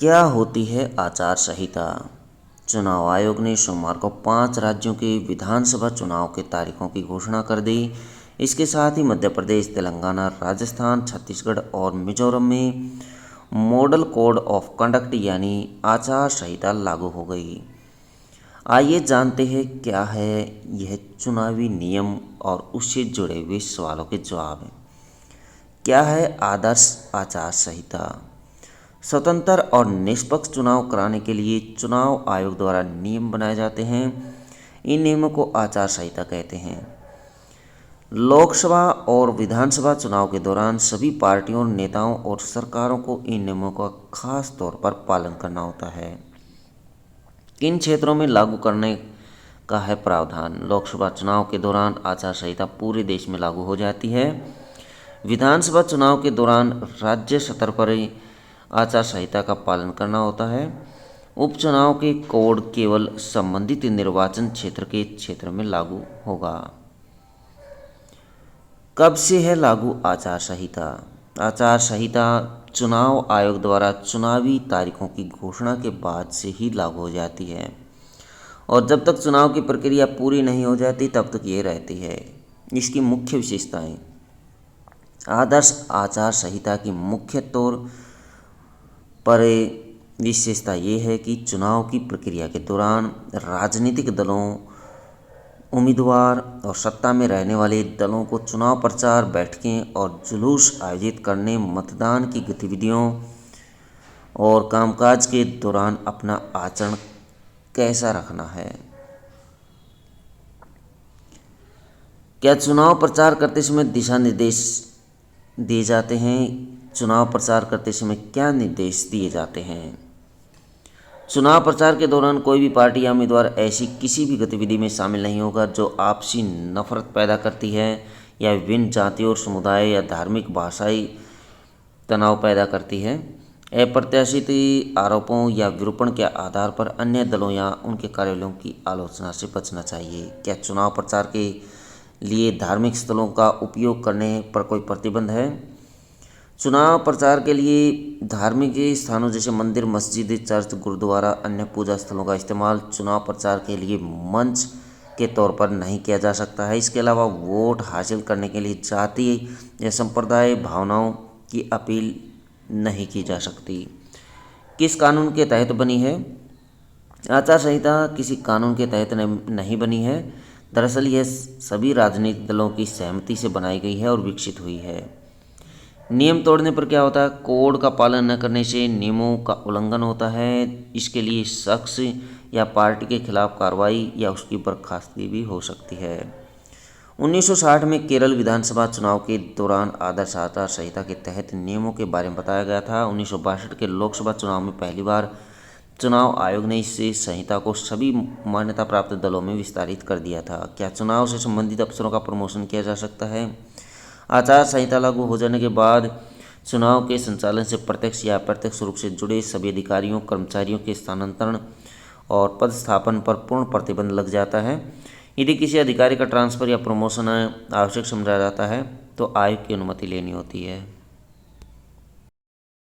क्या होती है आचार संहिता? चुनाव आयोग ने सोमवार को 5 राज्यों के विधानसभा चुनाव के तारीखों की घोषणा कर दी। इसके साथ ही मध्य प्रदेश, तेलंगाना, राजस्थान, छत्तीसगढ़ और मिजोरम में मॉडल कोड ऑफ कंडक्ट यानी आचार संहिता लागू हो गई। आइए जानते हैं क्या है यह चुनावी नियम और उससे जुड़े हुए सवालों के जवाब। क्या है आदर्श आचार संहिता? स्वतंत्र और निष्पक्ष चुनाव कराने के लिए चुनाव आयोग द्वारा नियम बनाए जाते हैं। इन नियमों को आचार संहिता कहते हैं। लोकसभा और विधानसभा चुनाव के दौरान सभी पार्टियों, नेताओं और सरकारों को इन नियमों का खास तौर पर पालन करना होता है। किन क्षेत्रों में लागू करने का है प्रावधान? लोकसभा चुनाव के दौरान आचार संहिता पूरे देश में लागू हो जाती है। विधानसभा चुनाव के दौरान राज्य स्तर पर आचार संहिता का पालन करना होता है। उपचुनाव के कोड केवल संबंधित निर्वाचन क्षेत्र के क्षेत्र में लागू होगा। कब से है लागू आचार संहिता? आचार संहिता चुनाव आयोग द्वारा चुनावी तारीखों की घोषणा के बाद से ही लागू हो जाती है और जब तक चुनाव की प्रक्रिया पूरी नहीं हो जाती तब तक ये रहती है। इसकी मुख्य विशेषताएं। आदर्श आचार संहिता की मुख्य तौर पर विशेषता ये है कि चुनाव की प्रक्रिया के दौरान राजनीतिक दलों, उम्मीदवार और सत्ता में रहने वाले दलों को चुनाव प्रचार, बैठकें और जुलूस आयोजित करने, मतदान की गतिविधियों और कामकाज के दौरान अपना आचरण कैसा रखना है। क्या चुनाव प्रचार करते समय दिशा निर्देश दिए जाते हैं? चुनाव प्रचार करते समय क्या निर्देश दिए जाते हैं? चुनाव प्रचार के दौरान कोई भी पार्टी या उम्मीदवार ऐसी किसी भी गतिविधि में शामिल नहीं होगा जो आपसी नफरत पैदा करती है या विभिन्न जातियों और समुदाय या धार्मिक भाषाई तनाव पैदा करती है। अप्रत्याशित आरोपों या विरूपण के आधार पर अन्य दलों या उनके कार्यालयों की आलोचना से बचना चाहिए। क्या चुनाव प्रचार के लिए धार्मिक स्थलों का उपयोग करने पर कोई प्रतिबंध है? चुनाव प्रचार के लिए धार्मिक स्थानों जैसे मंदिर, मस्जिद, चर्च, गुरुद्वारा, अन्य पूजा स्थलों का इस्तेमाल चुनाव प्रचार के लिए मंच के तौर पर नहीं किया जा सकता है। इसके अलावा वोट हासिल करने के लिए जाति या संप्रदाय भावनाओं की अपील नहीं की जा सकती। किस कानून के तहत बनी है? आचार संहिता किसी कानून के तहत नहीं बनी है। दरअसल यह सभी राजनीतिक दलों की सहमति से बनाई गई है और विकसित हुई है। नियम तोड़ने पर क्या होता है? कोड का पालन न करने से नियमों का उल्लंघन होता है। इसके लिए शख्स या पार्टी के खिलाफ कार्रवाई या उसकी बर्खास्तगी भी हो सकती है। 1960 में केरल विधानसभा चुनाव के दौरान आदर्श आचार संहिता के तहत नियमों के बारे में बताया गया था। 1962 के लोकसभा चुनाव में पहली बार चुनाव आयोग ने इस संहिता को सभी मान्यता प्राप्त दलों में विस्तारित कर दिया था। क्या चुनाव से संबंधित अफसरों का प्रमोशन किया जा सकता है? आचार संहिता लागू हो जाने के बाद चुनाव के संचालन से प्रत्यक्ष या अप्रत्यक्ष रूप से जुड़े सभी अधिकारियों, कर्मचारियों के स्थानांतरण और पदस्थापन पर पूर्ण प्रतिबंध लग जाता है। यदि किसी अधिकारी का ट्रांसफर या प्रमोशन आवश्यक समझा जाता है तो आयोग की अनुमति लेनी होती है।